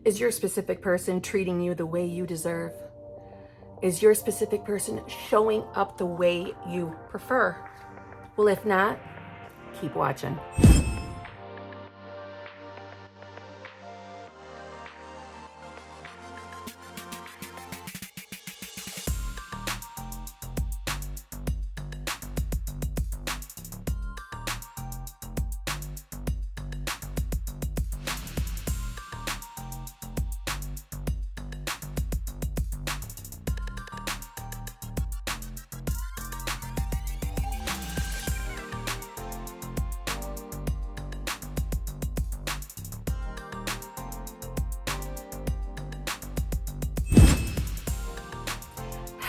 Is your specific person treating you the way you deserve? Is your specific person showing up the way you prefer? Well, if not, keep watching.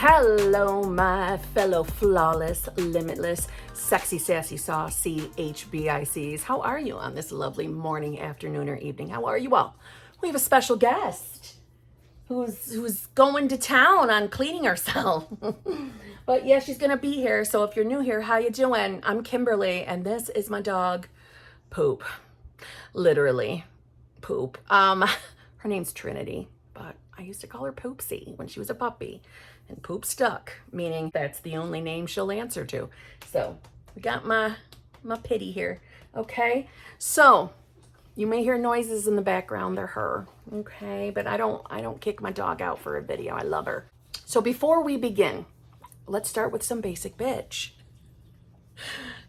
Hello, my fellow flawless, limitless, sexy, sassy, saucy HBICs. How are you on this lovely morning, afternoon, or evening? How are you all? We have a special guest who's going to town on cleaning herself. But yeah, she's gonna be here. So if you're new here, how you doing? I'm Kimberly, and this is my dog, Poop. Literally, Poop. Her name's Trinity, but I used to call her Poopsie when she was a puppy. And Poop stuck, meaning that's the only name she'll answer to. So we got my pitty here, okay? So you may hear noises in the background. They're her, okay? But I don't kick my dog out for a video. I love her. So before we begin, let's start with some basic bitch.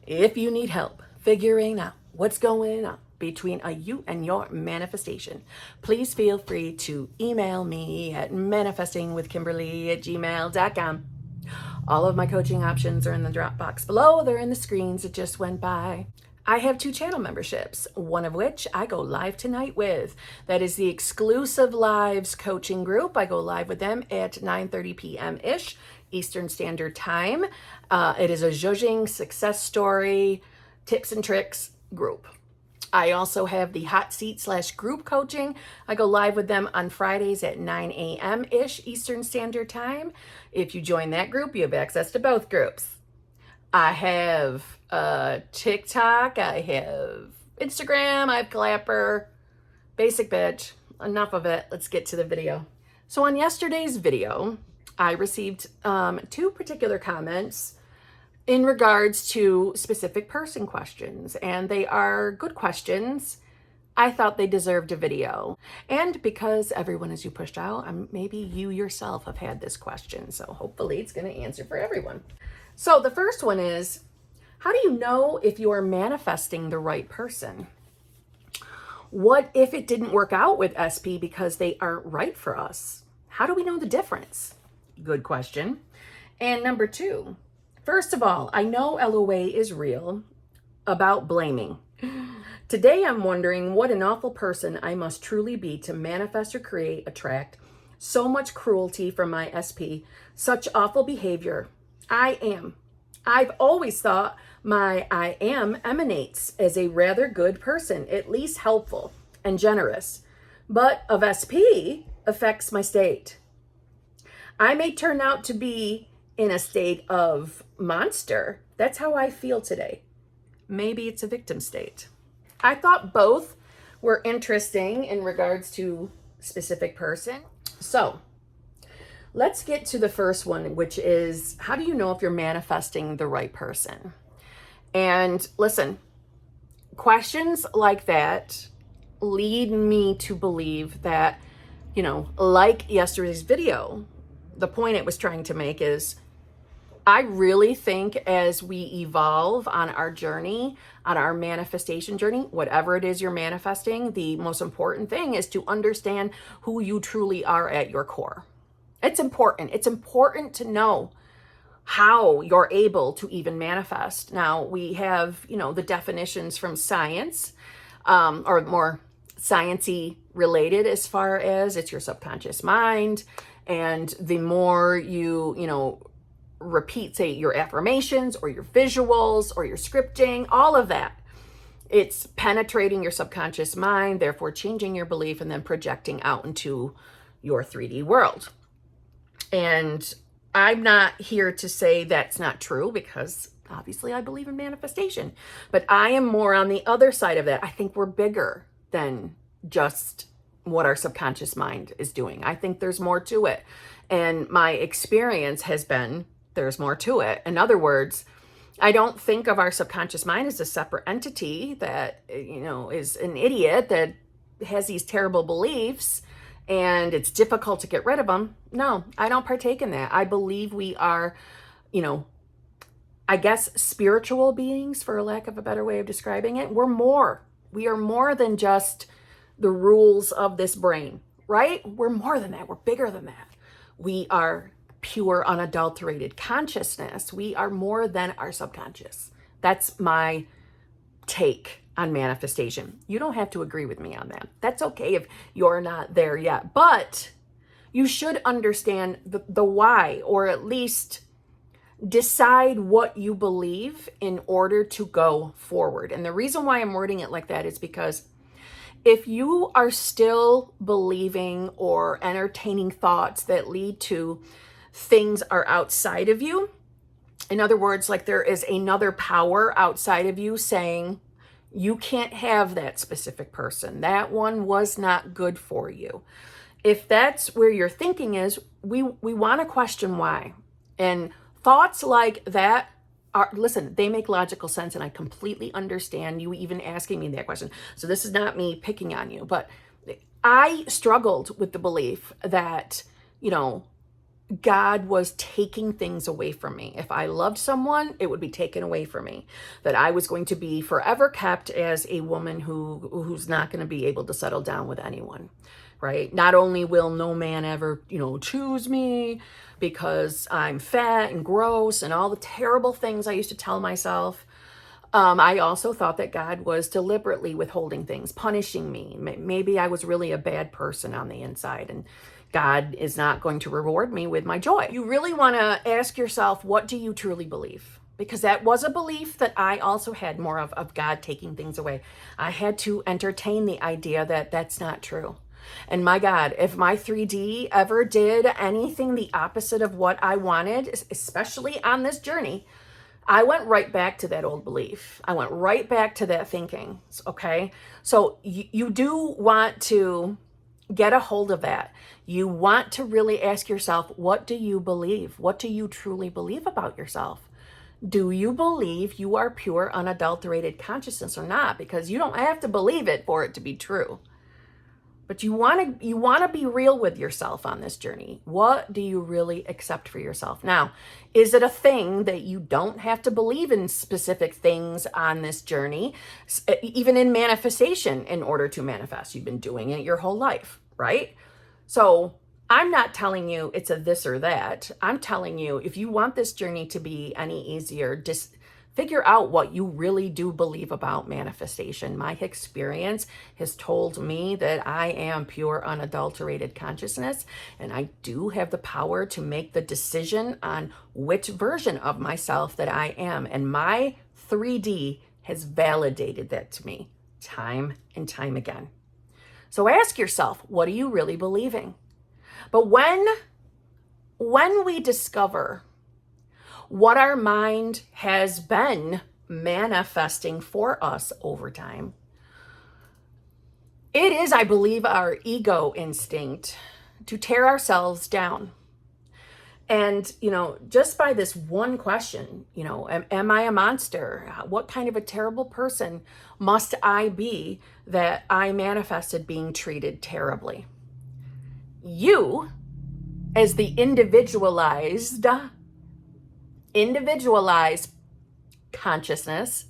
If you need help figuring out what's going on between you and your manifestation, please feel free to email me at manifestingwithkimberly@gmail.com. All of my coaching options are in the drop box below. They're in the screens that just went by. I have 2 channel memberships, one of which I go live tonight with. That is the exclusive lives coaching group. I go live with them at 9:30 p.m.-ish Eastern Standard Time. It is a judging success story, tips and tricks group. I also have the hot seat / group coaching. I go live with them on Fridays at 9 a.m.-ish Eastern Standard Time. If you join that group, you have access to both groups. I have TikTok, I have Instagram, I have Clapper. Basic bitch. Enough of it. Let's get to the video. So on yesterday's video, I received 2 particular comments in regards to specific person questions, and they are good questions. I thought they deserved a video. And because everyone is you pushed out, maybe you yourself have had this question, so hopefully it's going to answer for everyone. So the first one is, how do you know if you are manifesting the right person? What if it didn't work out with SP because they aren't right for us? How do we know the difference? Good question. And number 2, first of all, I know LOA is real about blaming. Today I'm wondering what an awful person I must truly be to manifest or create, attract so much cruelty from my SP, such awful behavior. I've always thought my I am emanates as a rather good person, at least helpful and generous, but of SP affects my state. I may turn out to be in a state of monster. That's how I feel today. Maybe it's a victim state. I thought both were interesting in regards to specific person. So let's get to the first one, which is, how do you know if you're manifesting the right person? And listen, questions like that lead me to believe that, like yesterday's video, the point it was trying to make is, I really think as we evolve on our journey, on our manifestation journey, whatever it is you're manifesting, the most important thing is to understand who you truly are at your core. It's important. It's important to know how you're able to even manifest. Now, we have, the definitions from science, or more sciencey related, as far as it's your subconscious mind. And the more you repeat, say, your affirmations or your visuals or your scripting, all of that, it's penetrating your subconscious mind, therefore changing your belief and then projecting out into your 3D world. And I'm not here to say that's not true, because obviously I believe in manifestation, but I am more on the other side of that. I think we're bigger than just what our subconscious mind is doing. I think there's more to it. And my experience has been there's more to it. In other words, I don't think of our subconscious mind as a separate entity that, is an idiot that has these terrible beliefs and it's difficult to get rid of them. No, I don't partake in that. I believe we are, I guess, spiritual beings, for lack of a better way of describing it. We are more than just the rules of this brain, right? We're more than that. We're bigger than that. We are pure, unadulterated consciousness. We are more than our subconscious. That's my take on manifestation. You don't have to agree with me on that. That's okay if you're not there yet, but you should understand the why, or at least decide what you believe in order to go forward. And the reason why I'm wording it like that is because if you are still believing or entertaining thoughts that lead to things are outside of you, in other words, like there is another power outside of you saying, you can't have that specific person. That one was not good for you. If that's where your thinking is, we want to question why. And thoughts like that listen, they make logical sense, and I completely understand you even asking me that question. So this is not me picking on you, but I struggled with the belief that, God was taking things away from me. If I loved someone, it would be taken away from me. That I was going to be forever kept as a woman who's not going to be able to settle down with anyone, right? Not only will no man ever, choose me because I'm fat and gross and all the terrible things I used to tell myself. I also thought that God was deliberately withholding things, punishing me. Maybe I was really a bad person on the inside, and God is not going to reward me with my joy. You really want to ask yourself, what do you truly believe? Because that was a belief that I also had more of God taking things away. I had to entertain the idea that that's not true. And my God, if my 3D ever did anything the opposite of what I wanted, especially on this journey, I went right back to that old belief. I went right back to that thinking, okay? So you do want to get a hold of that. You want to really ask yourself, what do you believe? What do you truly believe about yourself? Do you believe you are pure, unadulterated consciousness or not? Because you don't have to believe it for it to be true. But you want to be real with yourself on this journey. What do you really accept for yourself? Now, is it a thing that you don't have to believe in specific things on this journey, even in manifestation, in order to manifest? You've been doing it your whole life, right? So I'm not telling you it's a this or that. I'm telling you, if you want this journey to be any easier, just figure out what you really do believe about manifestation. My experience has told me that I am pure, unadulterated consciousness, and I do have the power to make the decision on which version of myself that I am. And my 3D has validated that to me time and time again. So ask yourself, what are you really believing? But when we discover what our mind has been manifesting for us over time, it is, I believe, our ego instinct to tear ourselves down. And, just by this one question, am I a monster? What kind of a terrible person must I be that I manifested being treated terribly? You, as the individualized consciousness,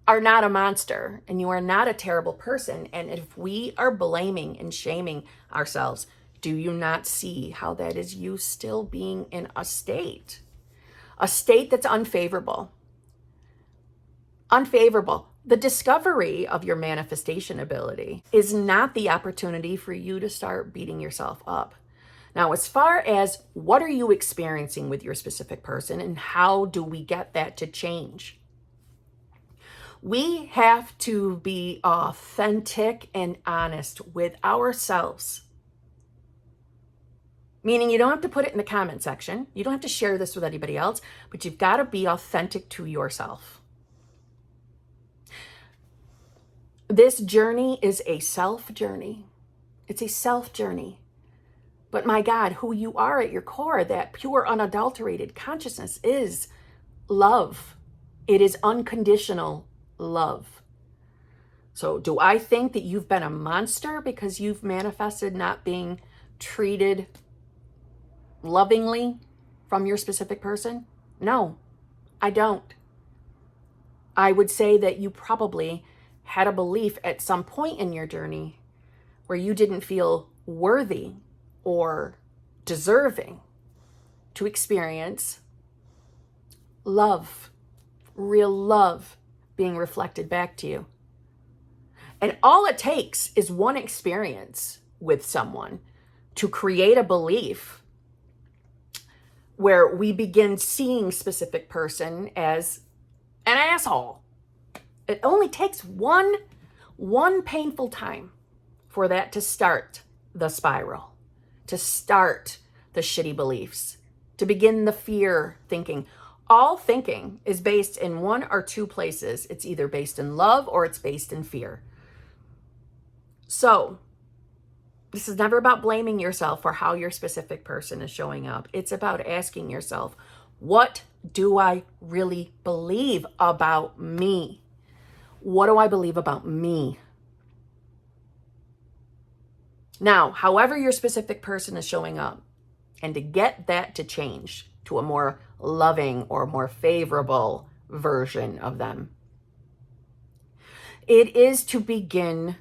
are not a monster, and you are not a terrible person. And if we are blaming and shaming ourselves, do you not see how that is you still being in a state that's unfavorable? The discovery of your manifestation ability is not the opportunity for you to start beating yourself up. Now, as far as what are you experiencing with your specific person and how do we get that to change? We have to be authentic and honest with ourselves. Meaning you don't have to put it in the comment section. You don't have to share this with anybody else, but you've got to be authentic to yourself. This journey is a self journey. It's a self journey. But my God, who you are at your core, that pure, unadulterated consciousness is love. It is unconditional love. So do I think that you've been a monster because you've manifested not being treated lovingly from your specific person? No, I don't. I would say that you probably had a belief at some point in your journey where you didn't feel worthy or deserving to experience love, real love being reflected back to you. And all it takes is one experience with someone to create a belief where we begin seeing specific person as an asshole. It only takes one painful time for that to start the spiral, to start the shitty beliefs, to begin the fear thinking. All thinking is based in one or two places. It's either based in love or it's based in fear. So this is never about blaming yourself for how your specific person is showing up. It's about asking yourself, what do I really believe about me? What do I believe about me? Now, however your specific person is showing up, and to get that to change to a more loving or more favorable version of them, it is to begin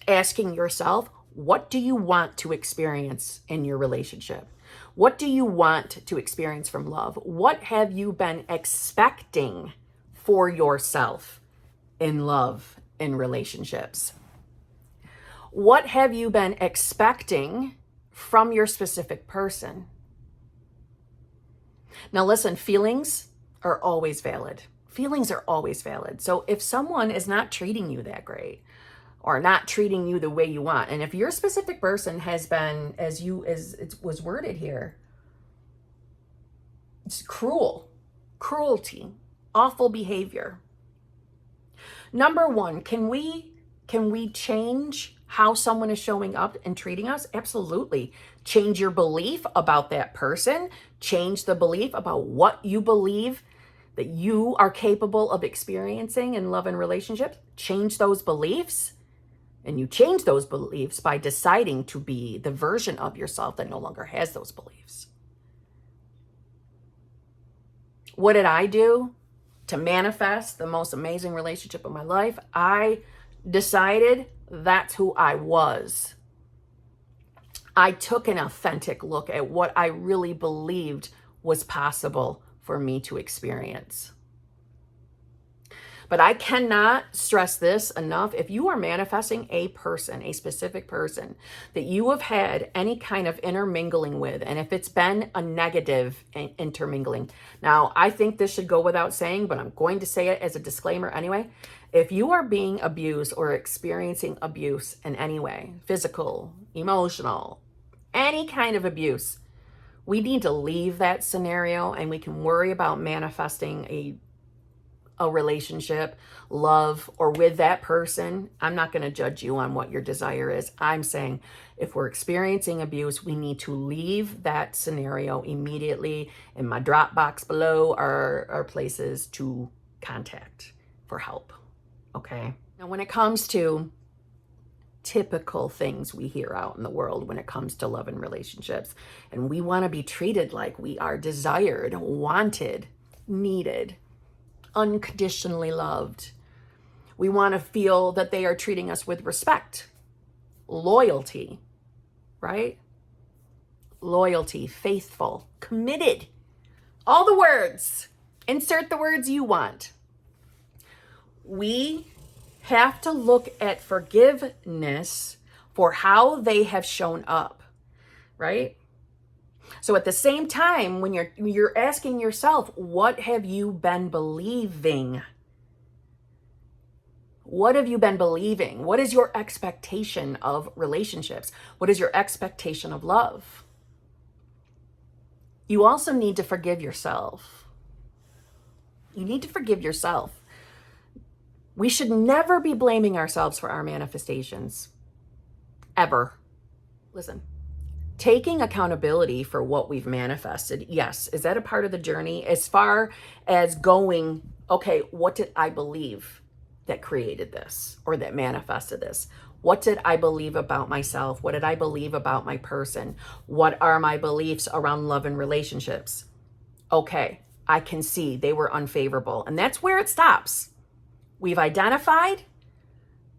asking yourself, what do you want to experience in your relationship? What do you want to experience from love? What have you been expecting for yourself in love, in relationships? What have you been expecting from your specific person? Now listen, feelings are always valid. Feelings are always valid. So if someone is not treating you that great, or not treating you the way you want, and if your specific person has been, as it was worded here, it's cruelty, awful behavior. Number one, can we change how someone is showing up and treating us? Absolutely. Change your belief about that person. Change the belief about what you believe that you are capable of experiencing in love and relationships. Change those beliefs. And you change those beliefs by deciding to be the version of yourself that no longer has those beliefs. What did I do to manifest the most amazing relationship of my life? I decided that's who I was. I took an authentic look at what I really believed was possible for me to experience. But I cannot stress this enough. If you are manifesting a person, a specific person that you have had any kind of intermingling with, and if it's been a negative intermingling, now I think this should go without saying, but I'm going to say it as a disclaimer anyway. If you are being abused or experiencing abuse in any way, physical, emotional, any kind of abuse, we need to leave that scenario and we can worry about manifesting a relationship, love, or with that person. I'm not going to judge you on what your desire is. I'm saying if we're experiencing abuse, we need to leave that scenario immediately. In my Dropbox below are places to contact for help. Okay. Now, when it comes to typical things we hear out in the world when it comes to love and relationships, and we want to be treated like we are desired, wanted, needed, unconditionally loved. We want to feel that they are treating us with respect, loyalty, right? Loyalty, faithful, committed. All the words. Insert the words you want. We have to look at forgiveness for how they have shown up, right? So at the same time, when you're asking yourself, what have you been believing? What have you been believing? What is your expectation of relationships? What is your expectation of love? You also need to forgive yourself. You need to forgive yourself. We should never be blaming ourselves for our manifestations. ever. Listen, taking accountability for what we've manifested, yes, is that a part of the journey? As far as going, okay, what did I believe that created this or that manifested this? What did I believe about myself? What did I believe about my person? What are my beliefs around love and relationships? Okay, I can see they were unfavorable. And that's where it stops. We've identified,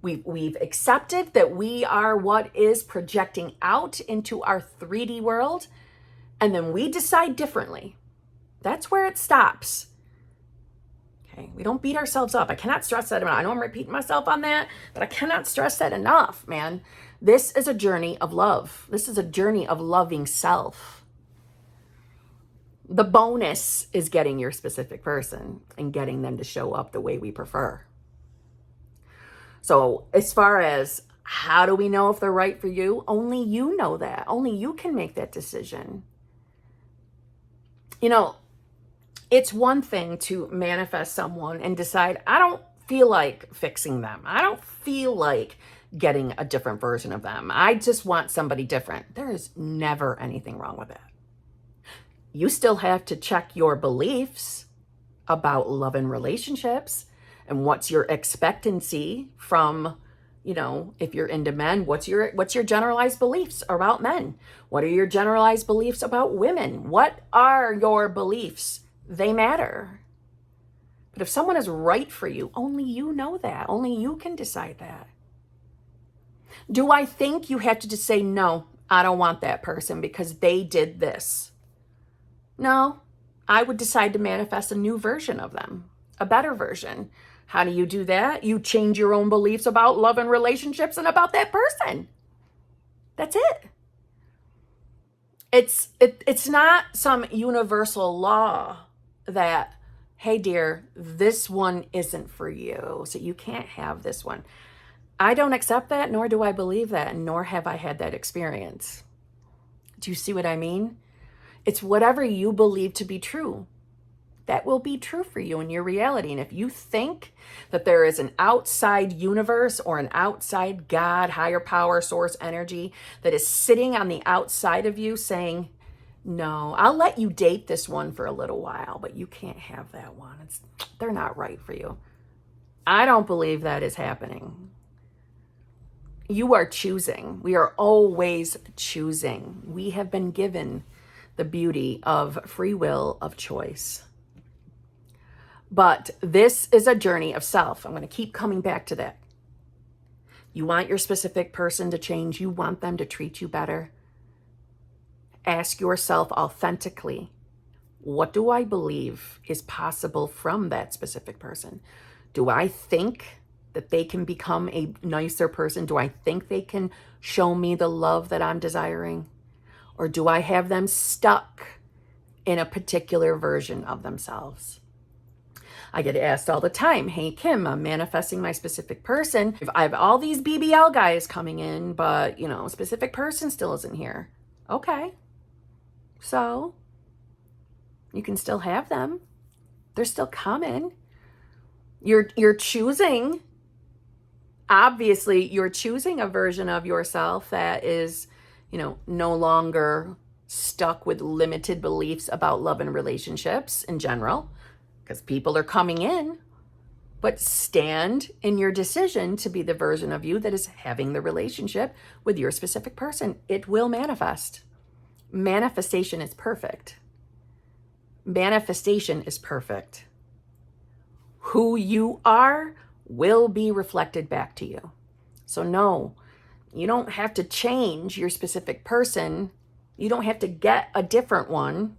we've accepted that we are what is projecting out into our 3D world, and then we decide differently. That's where it stops. Okay, we don't beat ourselves up. I cannot stress that enough. I know I'm repeating myself on that, but I cannot stress that enough, man. This is a journey of love. This is a journey of loving self. The bonus is getting your specific person and getting them to show up the way we prefer. So as far as how do we know if they're right for you? Only you know that. Only you can make that decision. You know, it's one thing to manifest someone and decide, I don't feel like fixing them. I don't feel like getting a different version of them. I just want somebody different. There is never anything wrong with that. You still have to check your beliefs about love and relationships. And what's your expectancy from, you know, if you're into men, what's your generalized beliefs about men? What are your generalized beliefs about women? What are your beliefs? They matter. But if someone is right for you, only you know that. Only you can decide that. Do I think you have to just say, no, I don't want that person because they did this? No, I would decide to manifest a new version of them, a better version. How do you do that? You change your own beliefs about love and relationships and about that person. That's it. It's not some universal law that, hey dear, this one isn't for you, so you can't have this one. I don't accept that, nor do I believe that, nor have I had that experience. Do you see what I mean? It's whatever you believe to be true. That will be true for you in your reality. And if you think that there is an outside universe or an outside God, higher power, source energy that is sitting on the outside of you saying, no, I'll let you date this one for a little while, but you can't have that one. They're not right for you. I don't believe that is happening. You are choosing. We are always choosing. We have been given the beauty of free will, of choice. But this is a journey of self. I'm going to keep coming back to that. You want your specific person to change. You want them to treat you better. Ask yourself authentically, what do I believe is possible from that specific person? Do I think that they can become a nicer person? Do I think they can show me the love that I'm desiring? Or do I have them stuck in a particular version of themselves? I get asked all the time, hey, Kim, I'm manifesting my specific person. I have all these BBL guys coming in, but, you know, specific person still isn't here. Okay. So you can still have them. They're still coming. You're choosing, obviously, you're choosing a version of yourself that is, you know, no longer stuck with limited beliefs about love and relationships in general. Because people are coming in, but stand in your decision to be the version of you that is having the relationship with your specific person. It will manifest. Manifestation is perfect. Manifestation is perfect. Who you are will be reflected back to you. So no, you don't have to change your specific person. You don't have to get a different one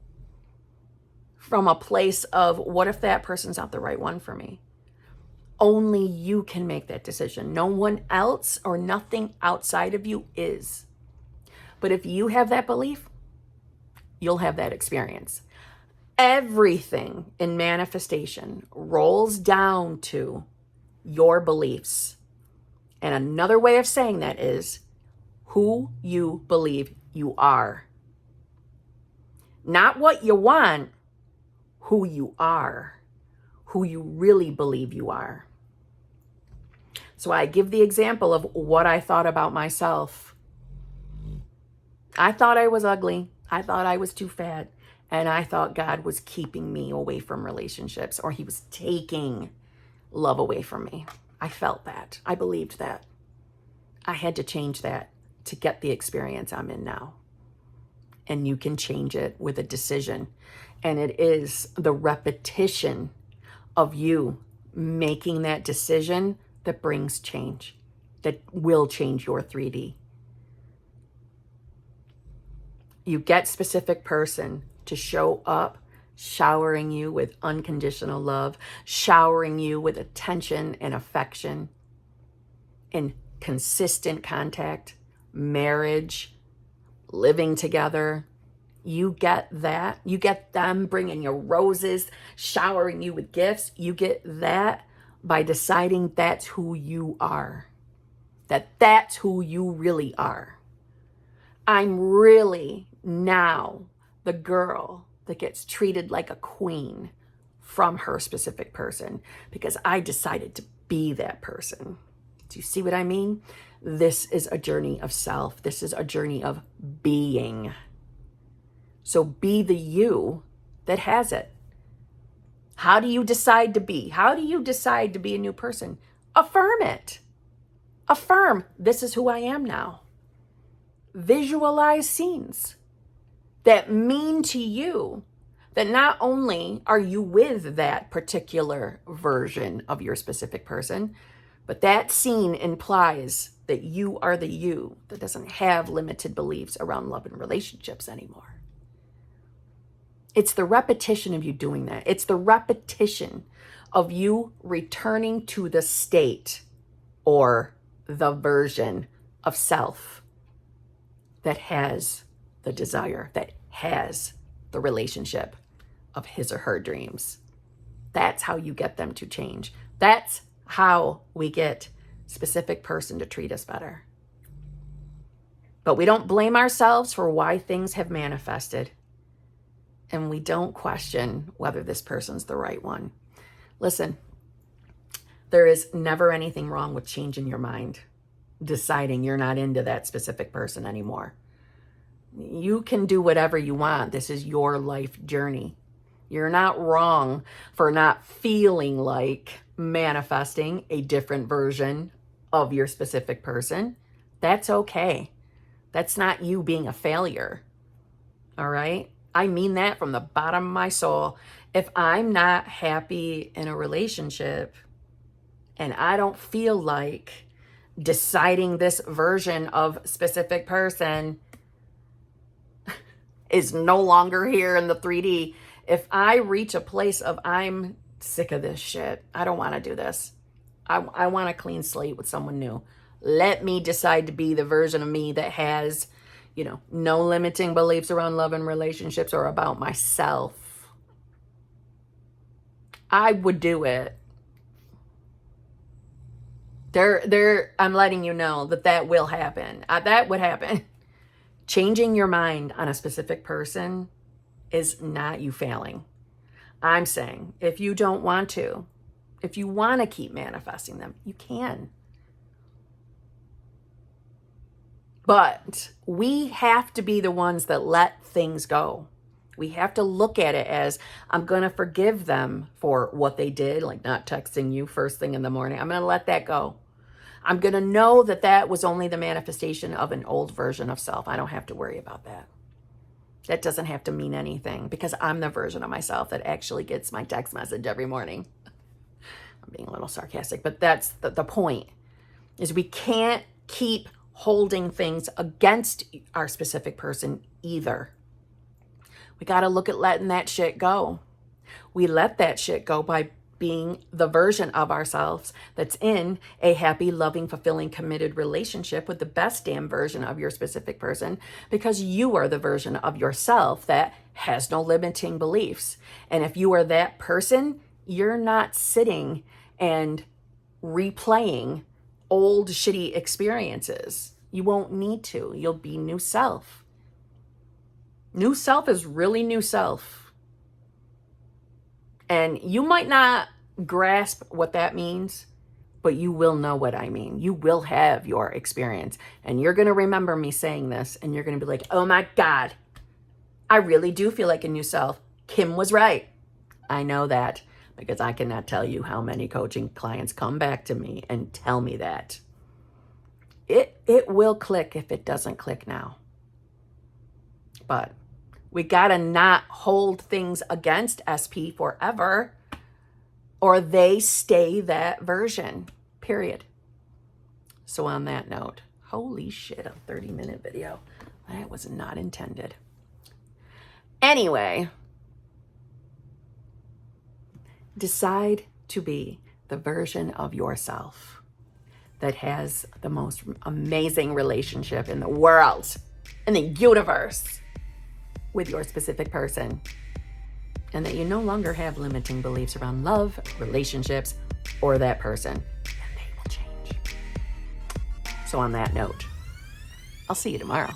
from a place of, what if that person's not the right one for me? Only you can make that decision. No one else or nothing outside of you is. But if you have that belief, you'll have that experience. Everything in manifestation rolls down to your beliefs. And another way of saying that is who you believe you are. Not what you want, who you are, who you really believe you are. So I give the example of what I thought about myself I thought I was ugly. I thought I was too fat. And I thought God was keeping me away from relationships, or he was taking love away from me. I felt that. I believed that. I had to change that to get the experience I'm in now. And you can change it with a decision. And it is the repetition of you making that decision that brings change, that will change your 3D. You get specific person to show up, showering you with unconditional love, showering you with attention and affection, and consistent contact, marriage, living together. You get that. You get them bringing you roses, showering you with gifts. You get that by deciding that's who you are, that's who you really are. I'm really now the girl that gets treated like a queen from her specific person because I decided to be that person. Do you see what I mean? This is a journey of self. This is a journey of being. So be the you that has it. How do you decide to be? How do you decide to be a new person? Affirm it. Affirm, this is who I am now. Visualize scenes that mean to you that not only are you with that particular version of your specific person, but that scene implies that you are the you that doesn't have limited beliefs around love and relationships anymore. It's the repetition of you doing that. It's the repetition of you returning to the state or the version of self that has the desire, that has the relationship of his or her dreams. That's how you get them to change. That's how we get specific person to treat us better. But we don't blame ourselves for why things have manifested. And we don't question whether this person's the right one. Listen, there is never anything wrong with changing your mind, deciding you're not into that specific person anymore. You can do whatever you want. This is your life journey. You're not wrong for not feeling like manifesting a different version of your specific person. That's okay. That's not you being a failure. All right? I mean that from the bottom of my soul. If I'm not happy in a relationship and I don't feel like deciding this version of specific person is no longer here in the 3D, if I reach a place of I'm sick of this shit, I don't want to do this. I want a clean slate with someone new. Let me decide to be the version of me that has, no limiting beliefs around love and relationships or about myself. I would do it. I'm letting you know that will happen. That would happen. Changing your mind on a specific person is not you failing. I'm saying if you don't want to, if you want to keep manifesting them, you can. But we have to be the ones that let things go. We have to look at it as, I'm going to forgive them for what they did, like not texting you first thing in the morning. I'm going to let that go. I'm going to know that was only the manifestation of an old version of self. I don't have to worry about that. That doesn't have to mean anything because I'm the version of myself that actually gets my text message every morning. I'm being a little sarcastic, but that's the point, is we can't keep holding things against our specific person either. We got to look at letting that shit go. We let that shit go by being the version of ourselves that's in a happy, loving, fulfilling, committed relationship with the best damn version of your specific person, because you are the version of yourself that has no limiting beliefs. And if you are that person, you're not sitting and replaying old shitty experiences. You won't need to. You'll be new self. New self is really new self. And you might not grasp what that means but you will know what I mean. You will have your experience, and you're going to remember me saying this, and you're going to be like, oh my God, I really do feel like a new self. Kim was right. I know that because I cannot tell you how many coaching clients come back to me and tell me that. It will click if it doesn't click now. But we got to not hold things against SP forever, or they stay that version, period. So on that note, holy shit, a 30-minute video. That was not intended. Anyway, decide to be the version of yourself that has the most amazing relationship in the world, in the universe, with your specific person, and that you no longer have limiting beliefs around love, relationships, or that person, and they will change. So on that note, I'll see you tomorrow.